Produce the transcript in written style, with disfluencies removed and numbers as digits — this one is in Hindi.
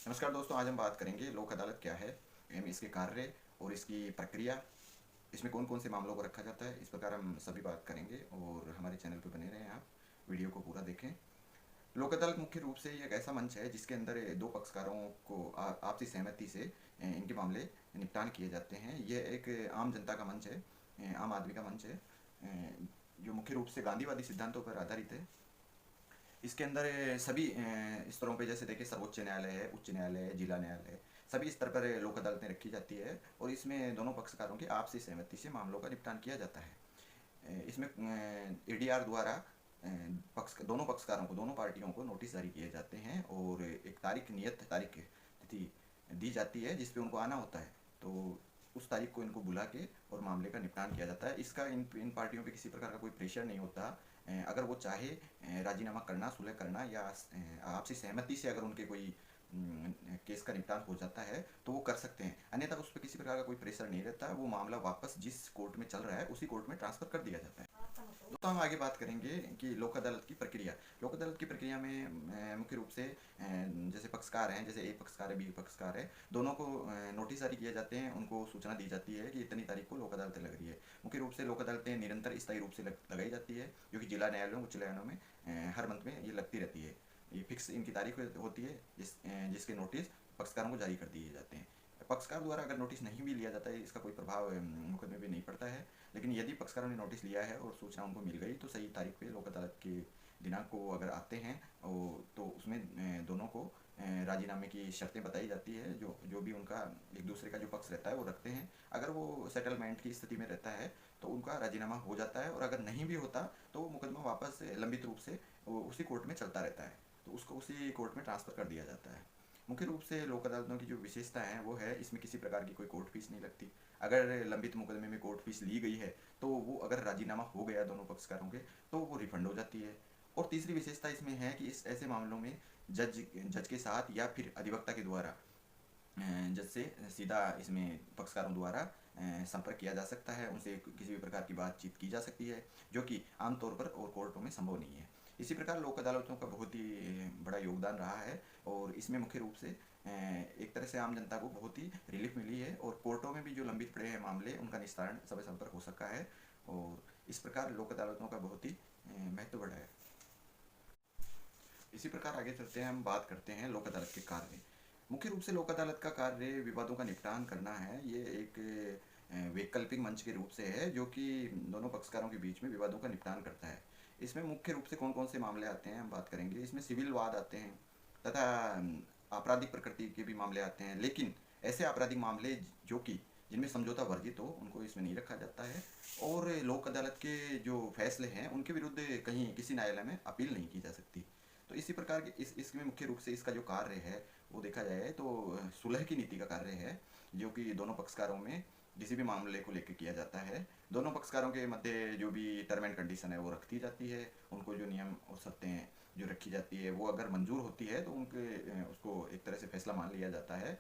नमस्कार दोस्तों, आज हम बात करेंगे लोक अदालत क्या है एवं इसके कार्य और इसकी प्रक्रिया। इसमें कौन कौन से मामलों को रखा जाता है, इस प्रकार हम सभी बात करेंगे और हमारे चैनल पर बने रहें। आप वीडियो को पूरा देखें। लोक अदालत मुख्य रूप से एक ऐसा मंच है जिसके अंदर दो पक्षकारों को आपसी सहमति से इनके मामले निपटान किए जाते हैं। यह एक आम जनता का मंच है, आम आदमी का मंच है, जो मुख्य रूप से गांधीवादी सिद्धांतों पर आधारित है। इसके अंदर सभी स्तरों पे, जैसे देखिए, सर्वोच्च न्यायालय है, उच्च न्यायालय है, जिला न्यायालय है, सभी स्तर पर लोक अदालतें रखी जाती है और इसमें दोनों पक्षकारों की आपसी सहमति से मामलों का निपटान किया जाता है। इसमें एडीआर द्वारा दोनों पक्षकारों को, दोनों पार्टियों को नोटिस जारी किए जाते हैं और एक नियत तारीख तिथि दी जाती है जिस पे उनको आना होता है। तो उस तारीख को इनको बुला के और मामले का निपटान किया जाता है। इसका इन पार्टियों पे किसी प्रकार का कोई प्रेशर नहीं होता। अगर वो चाहे राजीनामा करना, सुलह करना या आपसी सहमति से अगर उनके कोई केस का निपटान हो जाता है तो वो कर सकते हैं, अन्यथा उस पर किसी प्रकार का कोई प्रेशर नहीं रहता। वो मामला वापस जिस कोर्ट में चल रहा है उसी कोर्ट में ट्रांसफर कर दिया जाता है। तो हम आगे बात करेंगे कि लोक अदालत की प्रक्रिया। लोक अदालत की प्रक्रिया में मुख्य रूप से जैसे पक्षकार हैं, जैसे ए पक्षकार है, बी पक्षकार है, दोनों को नोटिस जारी किए जाते हैं। उनको सूचना दी जाती है कि इतनी तारीख को लोक अदालतें लग रही है। मुख्य रूप से लोक अदालतें निरंतर स्थायी रूप से लगाई जाती है, जो कि जिला न्यायालयों, उच्च न्यायालयों में हर मंथ में ये लगती रहती है। ये फिक्स इनकी तारीख होती है जिसके नोटिस पक्षकारों को जारी कर दिए जाते हैं। पक्षकार द्वारा अगर नोटिस नहीं भी लिया जाता है, इसका कोई प्रभाव मुकदमे पे नहीं पड़ता है। लेकिन यदि पक्षकारों ने नोटिस लिया है और सूचना उनको मिल गई तो सही तारीख पे लोक अदालत के दिनांक को अगर आते हैं तो उसमें दोनों को राजीनामे की शर्तें बताई जाती है। जो जो भी उनका एक दूसरे का जो पक्ष रहता है वो रखते हैं। अगर वो सेटलमेंट की स्थिति में रहता है तो उनका राजीनामा हो जाता है, और अगर नहीं भी होता तो वो मुकदमा वापस लंबित रूप से उसी कोर्ट में चलता रहता है, तो उसको उसी कोर्ट में ट्रांसफ़र कर दिया जाता है। मुख्य रूप से लोक अदालतों की जो विशेषता है वो है, इसमें किसी प्रकार की कोई कोर्ट फीस नहीं लगती। अगर लंबित मुकदमे में कोर्ट फीस ली गई है तो वो अगर राजीनामा हो गया दोनों पक्षकारों के तो वो रिफंड हो जाती है। और तीसरी विशेषता इसमें है कि इस ऐसे मामलों में जज के साथ या फिर अधिवक्ता के द्वारा जज से सीधा इसमें पक्षकारों द्वारा संपर्क किया जा सकता है। उनसे किसी भी प्रकार की बातचीत की जा सकती है, जो कि आमतौर पर और कोर्टों में संभव नहीं है। इसी प्रकार लोक अदालतों का बहुत ही बड़ा योगदान रहा है और इसमें मुख्य रूप से एक तरह से आम जनता को बहुत ही रिलीफ मिली है और कोर्टों में भी जो लंबित पड़े हैं मामले, उनका निस्तारण समय समय पर हो सका है। और इस प्रकार लोक अदालतों का बहुत ही महत्व बढ़ा है। इसी प्रकार आगे चलते हैं, हम बात करते हैं लोक अदालत के कार्य। मुख्य रूप से लोक अदालत का कार्य विवादों का निपटान करना है। ये एक वैकल्पिक मंच के रूप से है जो कि दोनों पक्षकारों के बीच में विवादों का निपटान करता है। इसमें मुख्य रूप से कौन कौन से मामले आते हैं हम बात करेंगे। इसमें सिविल वाद आते हैं तथा आपराधिक प्रकृति के भी मामले आते हैं, लेकिन ऐसे आपराधिक मामले जो कि जिनमें समझौता वर्जित हो उनको इसमें नहीं रखा जाता है। और लोक अदालत के जो फैसले हैं उनके विरुद्ध कहीं किसी न्यायालय में अपील नहीं की जा सकती। तो इसी प्रकार के इसमें मुख्य रूप से इसका जो कार्य है वो देखा जाए तो सुलह की नीति का कार्य है, जो कि दोनों पक्षकारों में किसी भी मामले को लेकर किया जाता है। दोनों पक्षकारों के मध्य जो भी टर्म एंड कंडीशन है वो रखी जाती है। उनको जो नियम और शर्तें जो रखी जाती है वो अगर मंजूर होती है तो उनके उसको एक तरह से फैसला मान लिया जाता है।